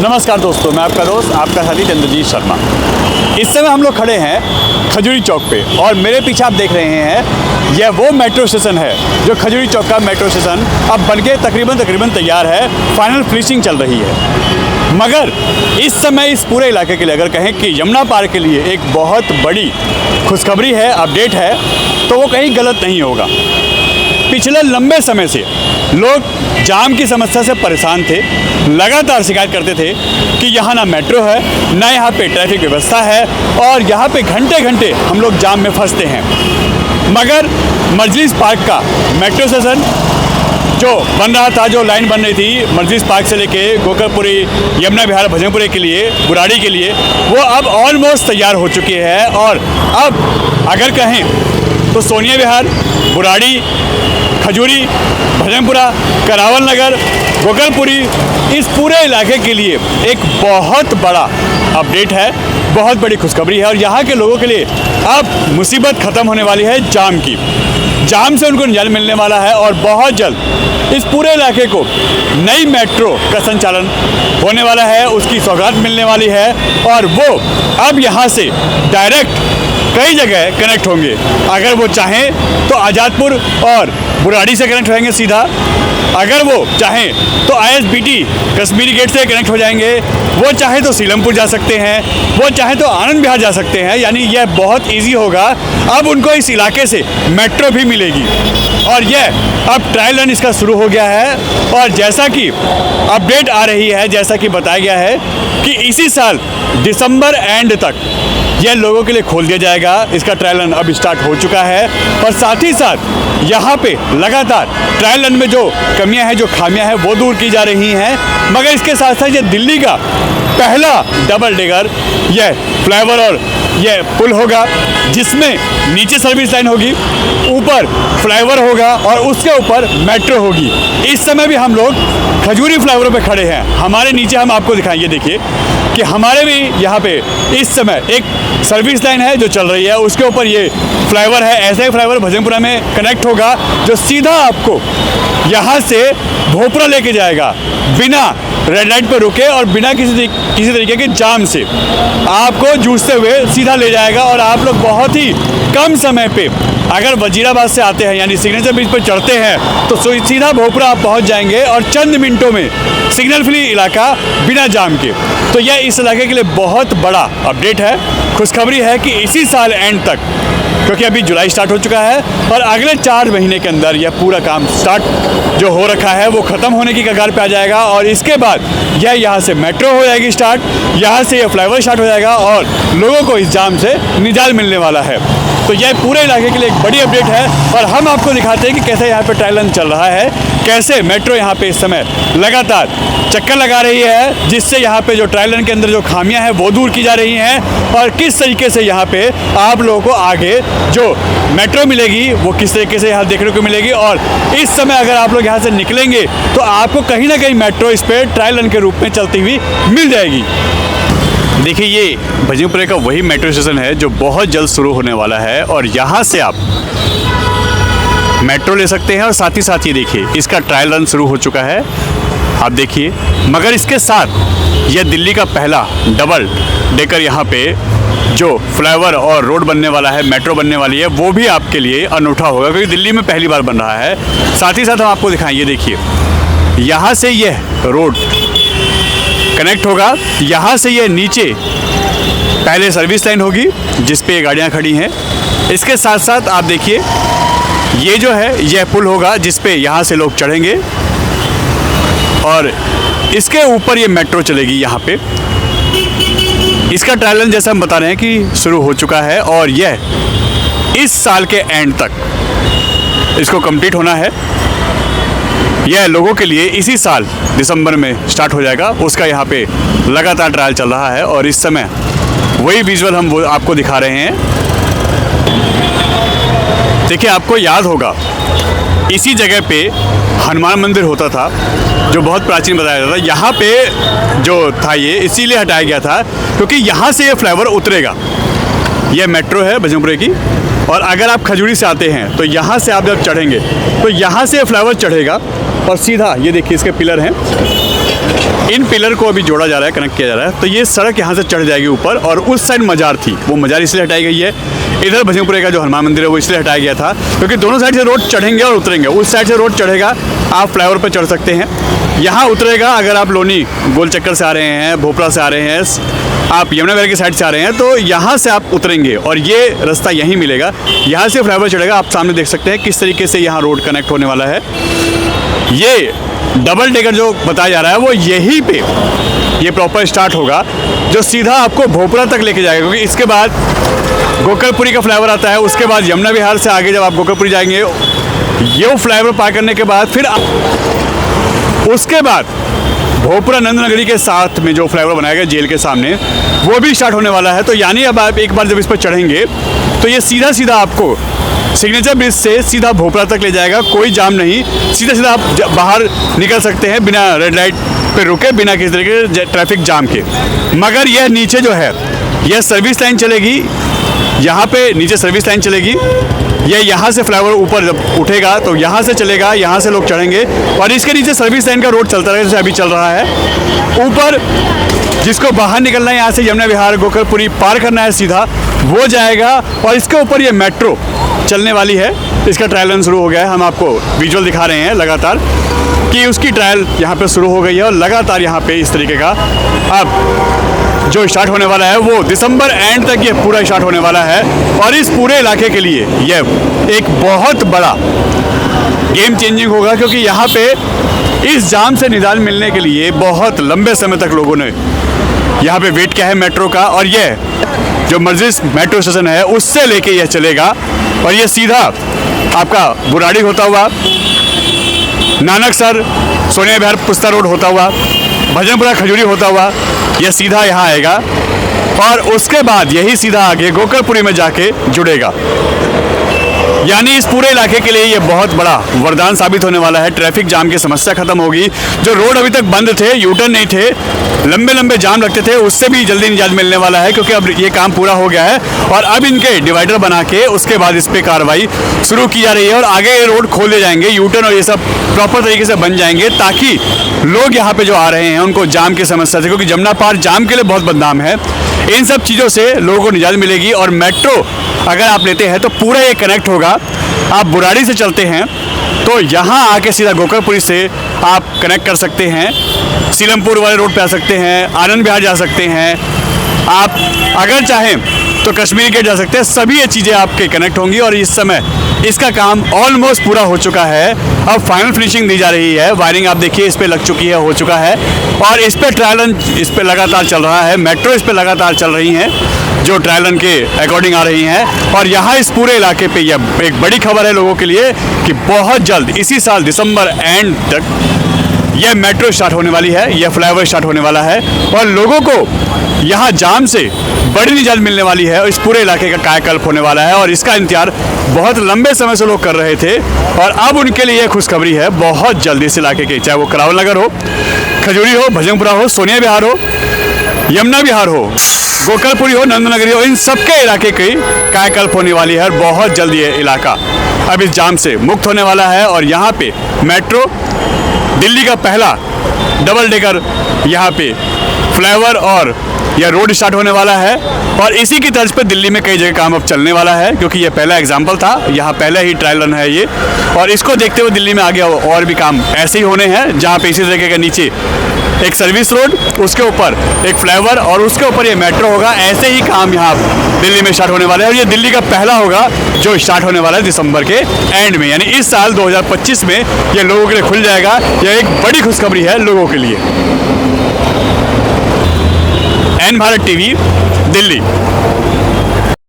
नमस्कार दोस्तों, मैं आपका दोस्त आपका साथी चंद्रजीत शर्मा। इस समय हम लोग खड़े हैं खजूरी चौक पे और मेरे पीछे आप देख रहे हैं यह वो मेट्रो स्टेशन है जो खजूरी चौक का मेट्रो स्टेशन अब बनके तकरीबन तैयार है। फाइनल फिनिशिंग चल रही है। मगर इस समय इस पूरे इलाके के लिए अगर कहें कि यमुना पार के लिए एक बहुत बड़ी खुशखबरी है, अपडेट है, तो वो कहीं गलत नहीं होगा। पिछले लंबे समय से लोग जाम की समस्या से परेशान थे, लगातार शिकायत करते थे कि यहाँ ना मेट्रो है, ना यहाँ पे ट्रैफिक व्यवस्था है और यहाँ पे घंटे घंटे हम लोग जाम में फंसते हैं। मगर मजलिस पार्क का मेट्रो स्टेशन जो बन रहा था, जो लाइन बन रही थी मजलिस पार्क से लेके गोकलपुरी, यमुना विहार, भजनपुरी के लिए, बुराड़ी के लिए, वो अब ऑलमोस्ट तैयार हो चुकी है। और अब अगर कहें तो सोनिया विहार, बुराड़ी, खजूरी, भजनपुरा, करावल नगर, गोकलपुरी, इस पूरे इलाके के लिए एक बहुत बड़ा अपडेट है, बहुत बड़ी खुशखबरी है। और यहाँ के लोगों के लिए अब मुसीबत ख़त्म होने वाली है जाम की। जाम से उनको निजात मिलने वाला है और बहुत जल्द इस पूरे इलाके को नई मेट्रो का संचालन होने वाला है, उसकी सौगात मिलने वाली है और वो अब यहाँ से डायरेक्ट कई जगह कनेक्ट होंगे। अगर वो चाहें तो आज़ादपुर और बुराड़ी से कनेक्ट होंगे सीधा, अगर वो चाहें तो ISBT कश्मीरी गेट से कनेक्ट हो जाएंगे, वो चाहे तो सीलमपुर जा सकते हैं, वो चाहे तो आनंद विहार जा सकते हैं। यानी यह बहुत इजी होगा। अब उनको इस इलाके से मेट्रो भी मिलेगी और यह अब ट्रायल रन इसका शुरू हो गया है। और जैसा कि अपडेट आ रही है, जैसा कि बताया गया है कि इसी साल दिसंबर एंड तक यह लोगों के लिए खोल दिया जाएगा। इसका ट्रायल रन अब स्टार्ट हो चुका है और साथ ही साथ यहाँ पे लगातार ट्रायल रन में जो कमियां हैं, जो खामियां हैं, वो दूर की जा रही हैं। मगर इसके साथ साथ ये दिल्ली का पहला डबल डेकर यह फ्लाईओवर और यह पुल होगा, जिसमें नीचे सर्विस लाइन होगी, ऊपर फ्लाईओवर होगा और उसके ऊपर मेट्रो होगी। इस समय भी हम लोग खजूरी फ्लाईओवर पे खड़े हैं। हमारे नीचे हम आपको दिखाएंगे, देखिए कि हमारे भी यहाँ पे इस समय एक सर्विस लाइन है जो चल रही है, उसके ऊपर ये फ्लाईओवर है। ऐसा ही फ्लाईओवर भजनपुरा में कनेक्ट होगा जो सीधा आपको यहाँ से भोपरा लेके जाएगा, बिना रेड लाइट पर रुके और बिना किसी तरीके के जाम से आपको जूझते हुए सीधा ले जाएगा। और आप लोग बहुत ही कम समय पे अगर वजीराबाद से आते हैं यानी सिग्नेचर ब्रिज पर चढ़ते हैं तो सीधा भोपरा आप पहुँच जाएंगे और चंद मिनटों में सिग्नल फ्री इलाका बिना जाम के। तो यह इस इलाके के लिए बहुत बड़ा अपडेट है, खुशखबरी है कि इसी साल एंड तक, क्योंकि अभी जुलाई स्टार्ट हो चुका है और अगले 4 महीने के अंदर यह पूरा काम स्टार्ट जो हो रखा है वो ख़त्म होने की कगार पे आ जाएगा। और इसके बाद यह यहाँ से मेट्रो हो जाएगी स्टार्ट, यहाँ से यह फ्लाईओवर स्टार्ट हो जाएगा और लोगों को इस जाम से निजात मिलने वाला है। तो यह पूरे इलाके के लिए एक बड़ी अपडेट है और हम आपको दिखाते हैं कि कैसे यहाँ पे ट्रायल रन चल रहा है, कैसे मेट्रो यहाँ पे इस समय लगातार चक्कर लगा रही है, जिससे यहाँ पे जो ट्रायल रन के अंदर जो खामियां हैं वो दूर की जा रही हैं और किस तरीके से यहाँ पे आप लोगों को आगे जो मेट्रो मिलेगी वो किस तरीके से यहाँ देखने को मिलेगी। और इस समय अगर आप लोग यहाँ से निकलेंगे तो आपको कहीं ना कहीं मेट्रो इस पर ट्रायल रन के रूप में चलती हुई मिल जाएगी। देखिए, ये भजनपुरे का वही मेट्रो स्टेशन है जो बहुत जल्द शुरू होने वाला है और यहाँ से आप मेट्रो ले सकते हैं और साथ ही साथ ये देखिए इसका ट्रायल रन शुरू हो चुका है, आप देखिए। मगर इसके साथ यह दिल्ली का पहला डबल डेकर यहाँ पे जो फ्लाईओवर और रोड बनने वाला है, मेट्रो बनने वाली है, वो भी आपके लिए अनूठा होगा क्योंकि दिल्ली में पहली बार बन रहा है। साथ ही साथ हम आपको दिखाएं, ये देखिए यहाँ से यह रोड कनेक्ट होगा, यहाँ से ये नीचे पहले सर्विस लाइन होगी जिस पे गाड़ियाँ खड़ी हैं। इसके साथ साथ आप देखिए ये जो है यह पुल होगा जिस पे यहाँ से लोग चढ़ेंगे और इसके ऊपर ये मेट्रो चलेगी यहाँ पे। इसका ट्रायल रन जैसा हम बता रहे हैं कि शुरू हो चुका है और यह इस साल के एंड तक इसको कंप्लीट होना है। यह लोगों के लिए इसी साल दिसंबर में स्टार्ट हो जाएगा, उसका यहाँ पे लगातार ट्रायल चल रहा है और इस समय वही विजुअल हम वो आपको दिखा रहे हैं। देखिए, आपको याद होगा इसी जगह पे हनुमान मंदिर होता था जो बहुत प्राचीन बताया जाता था। यहाँ पे जो था ये इसीलिए हटाया गया था क्योंकि यहाँ से ये फ्लाईओवर उतरेगा। यह मेट्रो है भजनपुरे की और अगर आप खजूरी से आते हैं तो यहाँ से आप जब चढ़ेंगे तो यहाँ से फ्लाईओवर चढ़ेगा और सीधा ये देखिए इसके पिलर हैं इन पिलर को अभी जोड़ा जा रहा है, कनेक्ट किया जा रहा है। तो ये सड़क यहाँ से चढ़ जाएगी ऊपर, और उस साइड मजार थी, वो मजार इसलिए हटाई गई है। इधर भजनपुरे का जो हनुमान मंदिर है वो इसलिए हटाया गया था क्योंकि दोनों साइड से रोड चढ़ेंगे और उतरेंगे। उस साइड से रोड चढ़ेगा, आप फ्लाईओवर पर चढ़ सकते हैं। यहाँ उतरेगा अगर आप लोनी गोल चक्कर से आ रहे हैं, भोपरा से आ रहे हैं, आप यमुना की साइड से आ रहे हैं, तो यहाँ से आप उतरेंगे और ये रास्ता यहीं मिलेगा। यहाँ से फ्लाईओवर चढ़ेगा। आप सामने देख सकते हैं किस तरीके से यहाँ रोड कनेक्ट होने वाला है। ये डबल डेकर जो बताया जा रहा है वो यहीं पे ये प्रॉपर स्टार्ट होगा, जो सीधा आपको भोपरा तक लेके जाएगा, क्योंकि इसके बाद गोकलपुरी का फ्लाईओवर आता है। उसके बाद यमुना विहार से आगे जब आप गोकलपुरी जाएंगे, ये फ्लाईओवर पार करने के बाद फिर उसके बाद भोपरा नंदनगरी के साथ में जो फ्लाईओवर बनाया गया जेल के सामने, वो भी स्टार्ट होने वाला है। तो यानी अब आप एक बार जब इस पर चढ़ेंगे तो ये सीधा सीधा आपको सिग्नेचर ब्रिज से सीधा भोपरा तक ले जाएगा, कोई जाम नहीं। सीधा सीधा आप बाहर निकल सकते हैं बिना रेड लाइट पे रुके, बिना किसी तरीके के ट्रैफिक जाम के। मगर यह नीचे जो है यह सर्विस लाइन चलेगी, यहाँ पे नीचे सर्विस लाइन चलेगी। ये यहाँ से फ्लाईओवर ऊपर जब उठेगा तो यहाँ से चलेगा, यहाँ से लोग चढ़ेंगे और इसके नीचे सर्विस लाइन का रोड चलता रहेगा जैसे अभी चल रहा है। ऊपर जिसको बाहर निकलना है यहाँ से यमुना विहार गोकलपुरी पार करना है सीधा, वो जाएगा। और इसके ऊपर ये मेट्रो चलने वाली है, इसका ट्रायल रन शुरू हो गया है। हम आपको विजुअल दिखा रहे हैं लगातार कि उसकी ट्रायल यहाँ पे शुरू हो गई है और लगातार यहाँ पे इस तरीके का अब जो स्टार्ट होने वाला है वो दिसंबर एंड तक ये पूरा स्टार्ट होने वाला है। और इस पूरे इलाके के लिए ये एक बहुत बड़ा गेम चेंजिंग होगा, क्योंकि यहाँ पे इस जाम से निजात मिलने के लिए बहुत लंबे समय तक लोगों ने यहाँ पे वेट किया है मेट्रो का। और ये जो मर्जिस मेट्रो स्टेशन है उससे लेके यह चलेगा और ये सीधा आपका बुराड़ी होता हुआ, नानकसर, सोनिया विहार पुस्ता रोड होता हुआ, भजनपुरा खजूरी होता हुआ यह सीधा यहाँ आएगा और उसके बाद यही सीधा आगे गोकलपुरी में जाके जुड़ेगा। यानी इस पूरे इलाके के लिए ये बहुत बड़ा वरदान साबित होने वाला है। ट्रैफिक जाम की समस्या खत्म होगी। जो रोड अभी तक बंद थे, यूटर्न नहीं थे, लंबे लंबे जाम लगते थे, उससे भी जल्दी निजात मिलने वाला है, क्योंकि अब ये काम पूरा हो गया है और अब इनके डिवाइडर बना के उसके बाद इस पर कार्रवाई शुरू की जा रही है और आगे ये रोड खोले जाएंगे, यूटर्न और ये सब प्रॉपर तरीके से बन जाएंगे, ताकि लोग यहाँ पे जो आ रहे हैं उनको जाम की समस्या से, क्योंकि जमुना पार जाम के लिए बहुत बदनाम है, इन सब चीज़ों से लोगों को निजात मिलेगी। और मेट्रो अगर आप लेते हैं तो पूरा ये कनेक्ट होगा। आप बुराड़ी से चलते हैं तो यहाँ आके सीधा गोकलपुरी से आप कनेक्ट कर सकते हैं, सीलमपुर वाले रोड पे आ सकते हैं, आनंद विहार जा सकते हैं, आप अगर चाहें तो कश्मीर गेट जा सकते हैं। सभी ये चीज़ें आपके कनेक्ट होंगी और इस समय इसका काम ऑलमोस्ट पूरा हो चुका है। अब फाइनल फिनिशिंग दी जा रही है। वायरिंग आप देखिए इस पर लग चुकी है, हो चुका है और इस पर ट्रायल रन इस पर लगातार चल रहा है। मेट्रो इस पर लगातार चल रही हैं जो ट्रायल रन के अकॉर्डिंग आ रही हैं। और यहाँ इस पूरे इलाके पे यह एक बड़ी खबर है लोगों के लिए कि बहुत जल्द इसी साल दिसंबर एंड तक यह मेट्रो स्टार्ट होने वाली है, यह फ्लाईओवर स्टार्ट होने वाला है और लोगों को यहाँ जाम से बड़ी निजात मिलने वाली है और इस पूरे इलाके का कायाकल्प होने वाला है। और इसका इंतजार बहुत लंबे समय से लोग कर रहे थे और अब उनके लिए खुशखबरी है। बहुत जल्दी इस इलाके के, चाहे वो करावल नगर हो, खजूरी हो, भजनपुरा हो, सोनिया विहार हो, यमुना विहार हो, गोकलपुरी हो, नंदनगरी हो, इन सबके इलाके की कायाकल्प होने वाली है और बहुत जल्दी ये इलाका अब इस जाम से मुक्त होने वाला है। और यहाँ पे मेट्रो दिल्ली का पहला डबल डेकर यहाँ पे फ्लाईओवर और यह रोड स्टार्ट होने वाला है और इसी की तर्ज पर दिल्ली में कई जगह काम अब चलने वाला है, क्योंकि ये पहला एग्जाम्पल था, यहाँ पहले ही ट्रायल रन है ये। और इसको देखते हुए दिल्ली में आगे और भी काम ऐसे ही होने हैं, जहाँ पे इसी तरीके के नीचे एक सर्विस रोड, उसके ऊपर एक फ्लाईओवर और उसके ऊपर ये मेट्रो होगा। ऐसे ही काम यहाँ दिल्ली में स्टार्ट होने वाला है और ये दिल्ली का पहला होगा जो स्टार्ट होने वाला है दिसंबर के एंड में, यानी इस साल 2025 में ये लोगों के लिए खुल जाएगा। यह एक बड़ी खुशखबरी है लोगों के लिए। N Bharat TV, Delhi.